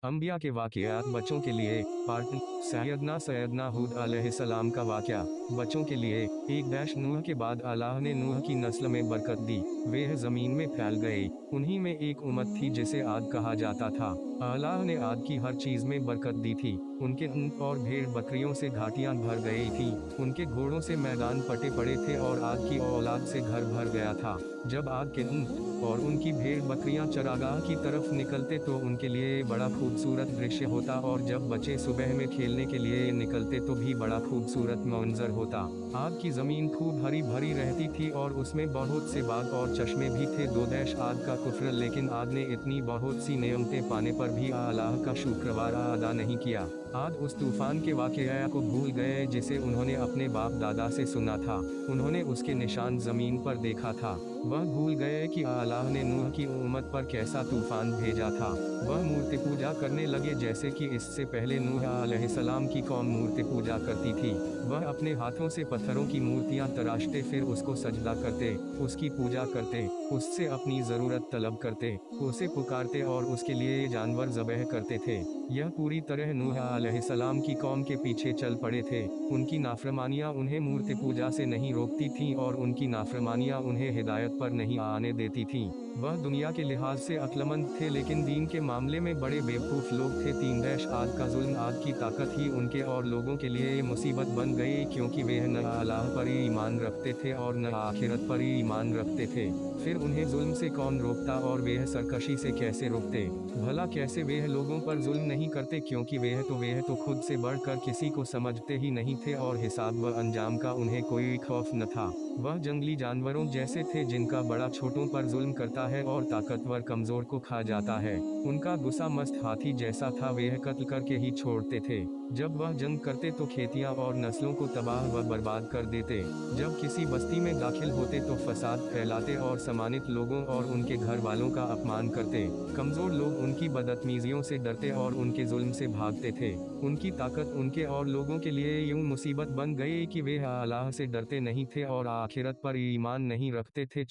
अंबिया के वाक़यात बच्चों के लिए पार्ट सैयदना हूद अलैहिस्सलाम का वाक़या बच्चों के लिए। नूह के बाद अल्लाह ने नूह की नस्ल में बरकत दी। वे ज़मीन में फैल गए। उन्हीं में एक उम्मत थी जिसे आद कहा जाता था। अल्लाह ने आद की हर चीज़ में बरकत दी थी। उनके ऊँट और भेड़ बकरियों से घाटियाँ भर गई थी। उनके घोड़ों से मैदान पटे पड़े थे और आद की औलाद से घर भर गया था। जब आद के ऊँट और उनकी भेड़ बकरियां चरागाह की तरफ निकलते तो उनके लिए बड़ा खूबसूरत दृश्य होता, और जब बच्चे सुबह में खेलने के लिए निकलते तो भी बड़ा खूबसूरत मंजर होता। आद की ज़मीन खूब हरी भरी रहती थी और उसमें बहुत से बाग और चश्मे भी थे। आद का कुफ्र, लेकिन आद ने इतनी बहुत सी नेमतें पाने पर भी अल्लाह का शुक्रवार अदा नहीं किया। आद उस तूफान के वाक़या को भूल गए जिसे उन्होंने अपने बाप दादा से सुना था। उन्होंने उसके निशान ज़मीन पर देखा था। वह भूल गए कि अल्लाह ने नूह की उम्मत पर कैसा तूफान भेजा था। वह मूर्ति पूजा करने लगे जैसे कि इससे पहले नूह अलैहिस्सलाम की कौम मूर्ति पूजा करती थी। वह अपने हाथों से पत्थरों की मूर्तियां तराशते, फिर उसको सजदा करते, उसकी पूजा करते, उससे अपनी ज़रूरत तलब करते, उसे पुकारते और उसके लिए जानवर ज़बह करते थे। यह पूरी तरह नूह अलैहिस्सलाम की कौम के पीछे चल पड़े थे। उनकी नाफरमानियां उन्हें मूर्ति पूजा से नहीं रोकती थीं और उनकी नाफरमानियां उन्हें हिदायत पर नहीं आने देती थीं। वह दुनिया के लिहाज से अक्लमंद थे लेकिन दीन के मामले में बड़े बेवकूफ़ लोग थे। आद का जुल्म, आद की ताकत ही उनके और लोगों के लिए मुसीबत बन गई, क्योंकि वे न अल्लाह पर ईमान रखते थे और न आखिरत पर ईमान रखते थे। फिर उन्हें जुल्म से कौन रोकता और वे सरकशी से कैसे रोकते? भला कैसे वे लोगों पर जुल्म नहीं करते, क्योंकि वे तो खुद से बढ़कर किसी को समझते ही नहीं थे और हिसाब व अंजाम का उन्हें कोई खौफ न था। वह जंगली जानवरों जैसे थे जिनका बड़ा छोटों पर जुल्म करता है और ताकतवर कमजोर को खा जाता है। उनका गुस्सा मस्त हाथी जैसा था, वे कत्ल करके ही छोड़ते थे। जब वह जंग करते तो खेतियां और नस्लों को तबाह व बर्बाद कर देते। जब किसी बस्ती में दाखिल होते तो फसाद फैलाते और सम्मानित लोगों और उनके घर वालों का अपमान करते। कमजोर लोग उनकी बदतमीजियों से डरते और उनके जुल्म से भागते थे। उनकी ताकत उनके और लोगों के लिए यूं मुसीबत बन गई कि वे अल्लाह से डरते नहीं थे और आखिरत पर ईमान नहीं रखते थे।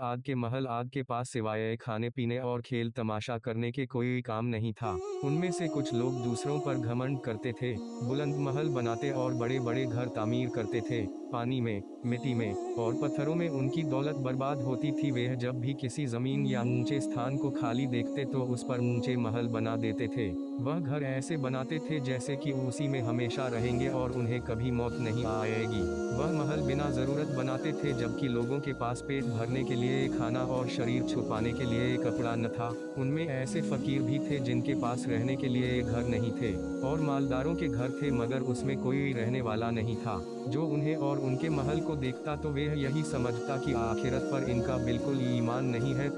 आद के महल, आद के पास सिवाय खाने पीने और खेल तमाशा करने के कोई काम नहीं था। उनमें से कुछ लोग दूसरों पर घमंड करते थे, बुलंद महल बनाते और बड़े बड़े घर तामीर करते थे। पानी में, मिट्टी में और पत्थरों में उनकी दौलत बर्बाद होती थी। वे जब भी किसी जमीन या ऊंचे स्थान को खाली देखते तो उस पर ऊंचे महल बना देते थे। वह घर ऐसे बनाते थे जैसे कि उसी में हमेशा रहेंगे और उन्हें कभी मौत नहीं आएगी। वह महल बिना ज़रूरत बनाते थे, जबकि लोगों के पास पेट भरने के लिए खाना और शरीर छुपाने के लिए कपड़ा न था। उनमें ऐसे फकीर भी थे जिनके पास रहने के लिए घर नहीं थे, और मालदारों के घर थे मगर उसमें कोई रहने वाला नहीं था। जो उन्हें और उनके महल को देखता तो वे यही समझता कि आखिरत पर इनका बिल्कुल ईमान नहीं है।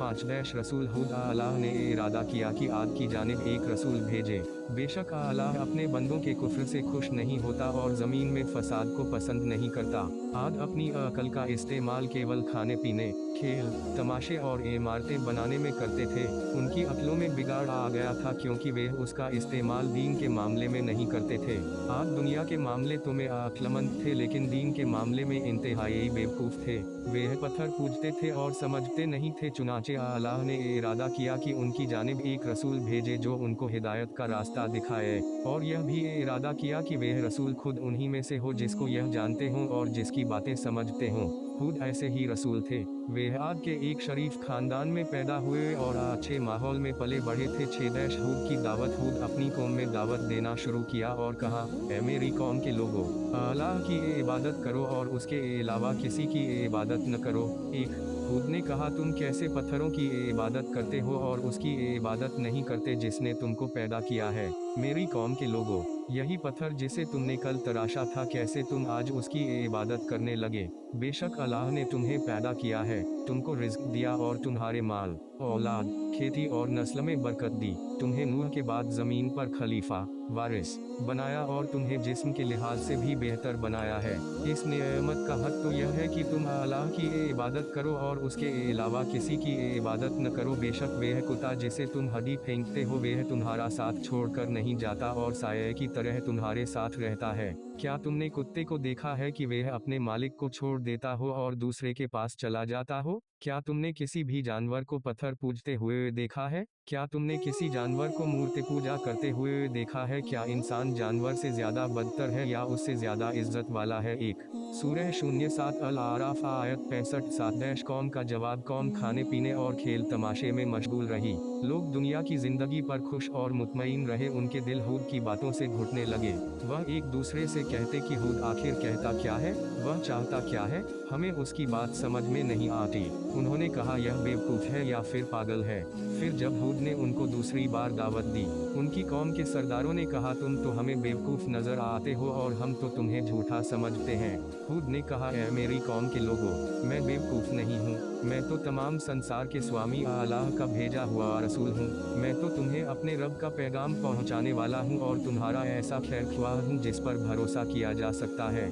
रसूल हूद, अल्लाह ने इरादा किया कि आद की जानिब एक रसूल भेजे। बेशक अल्लाह अपने बंदों के कुफ्र से खुश नहीं होता और ज़मीन में फसाद को पसंद नहीं करता। आद अपनी अकल का इस्तेमाल केवल खाने पीने, खेल तमाशे और इमारतें बनाने में करते थे। उनकी अक्लों में बिगाड़ आ गया था क्योंकि वे उसका इस्तेमाल दीन के मामले में नहीं करते थे। आद दुनिया के मामले तो में अक्लमंद थे लेकिन दीन के मामले में इंतहाई बेवकूफ़ थे। वे पत्थर पूजते थे और समझते नहीं थे। चुनाचे अल्लाह ने इरादा किया कि उनकी जानिब एक रसूल भेजे जो उनको हिदायत का रास्ता दिखाए, और यह भी इरादा किया कि वे रसूल खुद उन्हीं में से हो जिसको यह जानते हों और जिसकी बातें समझते हों। हूद ऐसे ही रसूल थे। वे आद के एक शरीफ खानदान में पैदा हुए और अच्छे माहौल में पले बढ़े थे। हूद की दावत, हूद अपनी कौम में दावत देना शुरू किया और कहा, ऐ मेरी कौम के लोगों, अल्लाह की इबादत करो और उसके अलावा किसी की इबादत न करो। हूद ने कहा, तुम कैसे पत्थरों की इबादत करते हो और उसकी इबादत नहीं करते जिसने तुमको पैदा किया है। मेरी कौम के लोगों, यही पत्थर जिसे तुमने कल तराशा था, कैसे तुम आज उसकी इबादत करने लगे? बेशक अल्लाह ने तुम्हें पैदा किया है, तुमको रिज्क दिया और तुम्हारे माल, औलाद, खेती और नस्ल में बरकत दी। तुम्हें नूह के बाद ज़मीन पर खलीफा, वारिस बनाया और तुम्हें जिस्म के लिहाज से भी बेहतर बनाया है। इस नेमत का हक तो यह है कि तुम अल्लाह की इबादत करो और उसके अलावा किसी की इबादत न करो। बेशक वह कुत्ता जिसे तुम हड्डी फेंकते हो वह तुम्हारा साथ छोड़कर नहीं जाता और साये की तरह तुम्हारे साथ रहता है। क्या तुमने कुत्ते को देखा है कि वह अपने मालिक को छोड़ देता हो और दूसरे के पास चला जाता हो? क्या तुमने किसी भी जानवर को पत्थर पूजते हुए देखा है? क्या तुमने किसी जानवर को मूर्ति पूजा करते हुए देखा है? क्या इंसान जानवर से ज्यादा बदतर है या उससे ज्यादा इज्जत वाला है? एक सूरह 07 अल आराफ आयत 65 कौम का जवाब, कौम खाने पीने और खेल तमाशे में मशगूल रही। लोग दुनिया की जिंदगी पर खुश और मुतमईन रहे। उनके दिल हूद की बातों से घुटने लगे। वह एक दूसरे से कहते कि हूद आखिर कहता क्या है, वह चाहता क्या है, हमें उसकी बात समझ में नहीं आती। उन्होंने कहा यह बेवकूफ़ है या फिर पागल है। फिर जब हूद ने उनको दूसरी बार दावत दी, उनकी कौम के सरदारों ने कहा तुम तो हमें बेवकूफ़ नजर आते हो और हम तो तुम्हें झूठा समझते हैं। हूद ने कहा ऐ मेरी कौम के लोगों, मैं बेवकूफ़ नहीं हूँ। मैं तो तमाम संसार के स्वामी अल्लाह का भेजा हुआ रसूल हूँ। मैं तो तुम्हें अपने रब का पैगाम पहुँचाने वाला हूँ और तुम्हारा ऐसा खैरख्वाह हूँ जिस पर भरोसा किया जा सकता है।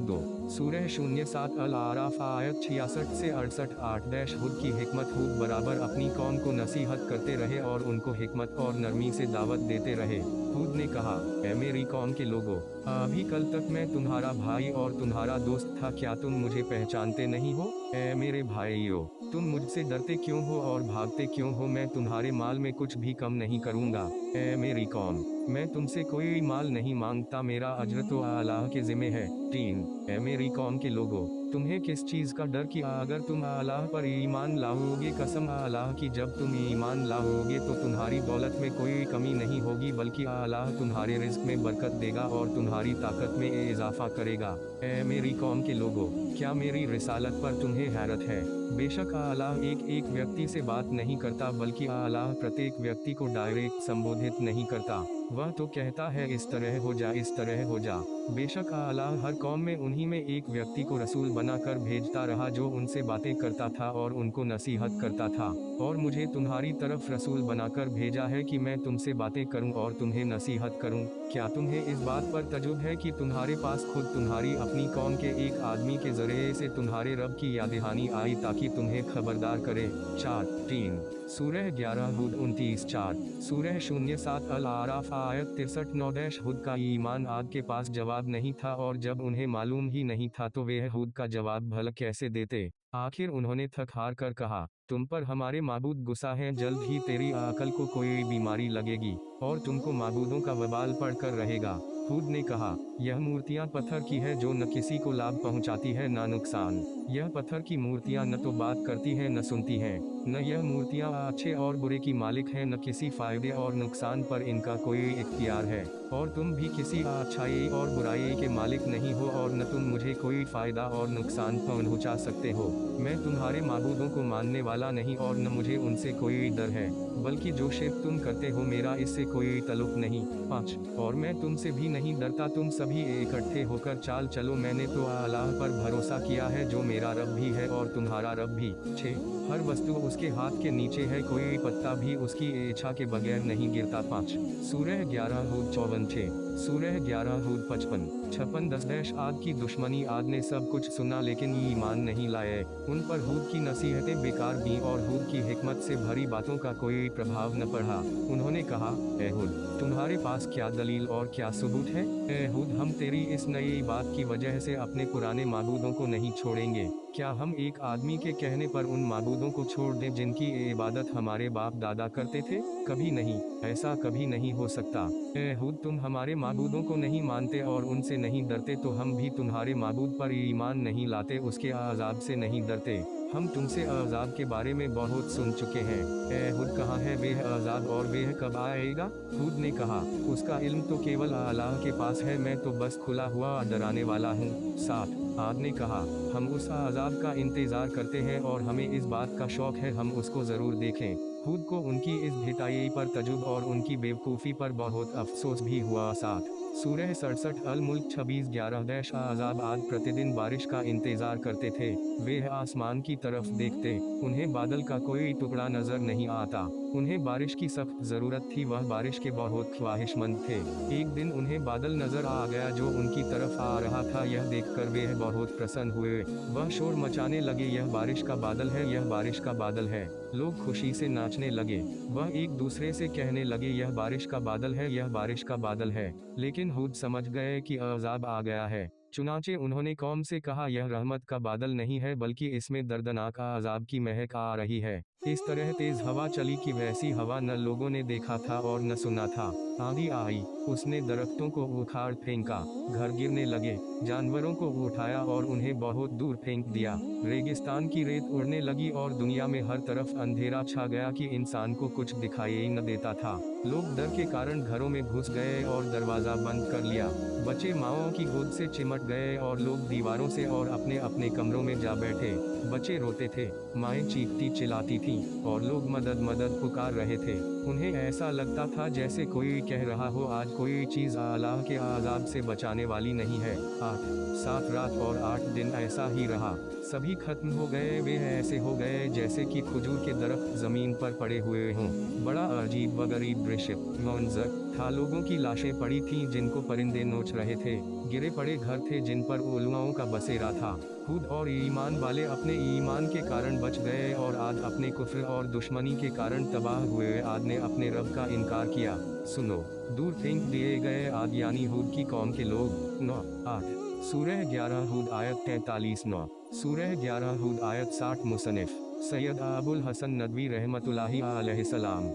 दो सूरह 07 अल आराफ आयत 66 से 68 8 हूद की हिकमत। हूद बराबर अपनी कौम को नसीहत करते रहे और उनको हिकमत और नरमी से दावत देते रहे। हूद ने कहा ऐ मेरी कौम के लोगों, अभी कल तक मैं तुम्हारा भाई और तुम्हारा दोस्त था, क्या तुम मुझे पहचानते नहीं हो? ऐ मेरे भाइयों, तुम मुझसे डरते क्यों हो और भागते क्यों हो? मैं तुम्हारे माल में कुछ भी कम नहीं करूँगा। ऐ मेरी कौम, मैं तुमसे कोई माल नहीं मांगता, मेरा अज्र तो अल्लाह के ज़िम्मे है। 3 ऐ मेरी कौम के लोगों, तुम्हें किस चीज़ का डर कि अगर तुम अल्लाह पर ईमान लाओगे, कसम अल्लाह की जब तुम ईमान लाओगे तो तुम्हारी दौलत में कोई कमी नहीं होगी, बल्कि अल्लाह तुम्हारे रिज्क में बरकत देगा और तुम्हारी ताकत में इजाफा करेगा। ऐ मेरी कौम के लोगों, क्या मेरी रिसालत पर तुम्हें हैरत है? बेशक अल्लाह एक एक व्यक्ति से बात नहीं करता, बल्कि अल्लाह प्रत्येक व्यक्ति को डायरेक्ट संबोधित नहीं करता। वह तो कहता है इस तरह हो जा, इस तरह हो जा। बेशक अल्लाह हर कौम में उन्हीं में एक व्यक्ति को रसूल बनाकर भेजता रहा जो उनसे बातें करता था और उनको नसीहत करता था। और मुझे तुम्हारी तरफ रसूल बनाकर भेजा है कि मैं तुमसे बातें करूं और तुम्हें नसीहत करूं। क्या तुम्हें इस बात पर तजुब है कि तुम्हारे पास खुद तुम्हारी अपनी कौम के एक आदमी के जरिए से तुम्हारे रब की याद दहानी आई ताकि तुम्हें खबरदार करे? 3 सूरह 11 हूद 29 4 सूरह 07 अल आराफ आयत 63 9 हूद का ईमान आद के पास जवाब नहीं था और जब उन्हें मालूम ही नहीं था तो वे हूद का जवाब भला कैसे देते। आखिर उन्होंने थक हार कर कहा तुम पर हमारे माबूद गुस्सा हैं, जल्द ही तेरी अकल को कोई बीमारी लगेगी और तुमको माबूदों का वबाल पड़कर रहेगा। हूद ने कहा यह मूर्तियां पत्थर की है जो न किसी को लाभ पहुंचाती है न नुकसान। यह पत्थर की मूर्तियां न तो बात करती हैं न सुनती हैं। न यह मूर्तियां अच्छे और बुरे की मालिक हैं, न किसी फायदे और नुकसान पर इनका कोई इख्तियार है। और तुम भी किसी अच्छाई और बुराई के मालिक नहीं हो और न तुम मुझे कोई फायदा और नुकसान पहुंचा सकते हो। मैं तुम्हारे माबूदों को मानने वाला नहीं और न मुझे उनसे कोई डर है, बल्कि जो शिर्क तुम करते हो मेरा इससे कोई तल्लुक नहीं। 5 और मैं तुमसे भी नहीं डरता, तुम सभी इकट्ठे होकर चाल चलो, मैंने तो अल्लाह पर भरोसा किया है जो मेरा रब भी है और तुम्हारा रब भी। 6 हर वस्तु उसके हाथ के नीचे है, कोई पत्ता भी उसकी इच्छा के बगैर नहीं गिरता। 5 सूरह 11 हूद 54 6 सूरह 11 हूद 55 56 10 आद की दुश्मनी। आद ने सब कुछ सुना लेकिन ईमान नहीं लाए। उन पर हूद की नसीहतें बेकार गईं और हूद की हिकमत से भरी बातों का कोई प्रभाव न पड़ा। उन्होंने कहा ए हूद, तुम्हारे पास क्या दलील और क्या सबूत है? ए हूद, हम तेरी इस नई बात की वजह से अपने पुराने माबूदों को नहीं छोड़ेंगे। क्या हम एक आदमी के कहने पर उन माबूदों को छोड़ दें जिनकी इबादत हमारे बाप दादा करते थे? कभी नहीं, ऐसा कभी नहीं हो सकता। ए हूद, तुम हमारे माबूदों को नहीं मानते और उनसे नहीं डरते तो हम भी तुम्हारे माबूद पर ईमान नहीं लाते, उसके अजाब से नहीं डरते। हम तुमसे अजाब के बारे में बहुत सुन चुके हैं। ए हूद, कहाँ है वह अजाब और वह कब आएगा? हूद ने कहा उसका इल्म तो केवल अल्लाह के पास है, मैं तो बस खुला हुआ डराने वाला हूँ। 7 आद ने कहा हम उस अजाब का इंतजार करते हैं और हमें इस बात का शौक है हम उसको ज़रूर देखें। हूद को उनकी इस ढिठाई पर तजुब और उनकी बेवकूफ़ी पर बहुत अफसोस भी हुआ। 7 सूरह 67 अल मुल्क 26 11 अजाब। आद प्रतिदिन बारिश का इंतज़ार करते थे वे आसमान की तरफ देखते, उन्हें बादल का कोई टुकड़ा नजर नहीं आता। उन्हें बारिश की सख्त जरूरत थी, वह बारिश के बहुत ख्वाहिशमंद थे। एक दिन उन्हें बादल नजर आ गया जो उनकी तरफ आ रहा था। यह देखकर वे बहुत प्रसन्न हुए। वह शोर मचाने लगे, यह बारिश का बादल है, यह बारिश का बादल है। लोग खुशी से नाचने लगे। वह एक दूसरे से कहने लगे, यह बारिश का बादल है, यह बारिश का बादल है। लेकिन हूद समझ गए कि अज़ाब आ गया है। चुनाचे उन्होंने कौम से कहा, यह रहमत का बादल नहीं है बल्कि इसमें दर्दनाक अज़ाब की महक आ रही है। इस तरह तेज हवा चली कि वैसी हवा न लोगों ने देखा था और न सुना था। आंधी आई, उसने दरख्तों को उखाड़ फेंका, घर गिरने लगे, जानवरों को उठाया और उन्हें बहुत दूर फेंक दिया। रेगिस्तान की रेत उड़ने लगी और दुनिया में हर तरफ अंधेरा छा गया कि इंसान को कुछ दिखाई ही न देता था। लोग डर के कारण घरों में घुस गए और दरवाजा बंद कर लिया। बच्चे माँओं की गोद से चिमट गए और लोग दीवारों से और अपने अपने कमरों में जा बैठे। बच्चे रोते थे, माएँ चीखती चिल्लाती थीं, और लोग मदद मदद पुकार रहे थे। उन्हें ऐसा लगता था जैसे कोई कह रहा हो, आज कोई चीज़ अल्लाह के अज़ाब से बचाने वाली नहीं है। 7 रात और 8 दिन ऐसा ही रहा। सभी खत्म हो गए। वे ऐसे हो गए जैसे कि खजूर के दरख्त जमीन पर पड़े हुए हों। बड़ा अजीब व गरीब दृश्य मंजर था। लोगों की लाशें पड़ी थीं जिनको परिंदे नोच रहे थे। गिरे पड़े घर थे जिन पर उल्लुओं का बसेरा था। हूद और ईमान वाले अपने ईमान के कारण बच गए और आद अपने कुफ्र और दुश्मनी के कारण तबाह हुए। आद ने अपने रब का इनकार किया। सुनो, दूर फेंक दिए गए आद यानी हूद की कौम के लोग। 9-8 सूरह 11 हूद आयत 43-9 सूरह 11 हूद आयत 60 मुसन्निफ सैयद अबुल हसन नदवी रहमतुल्लाहि अलैहिस्सलाम।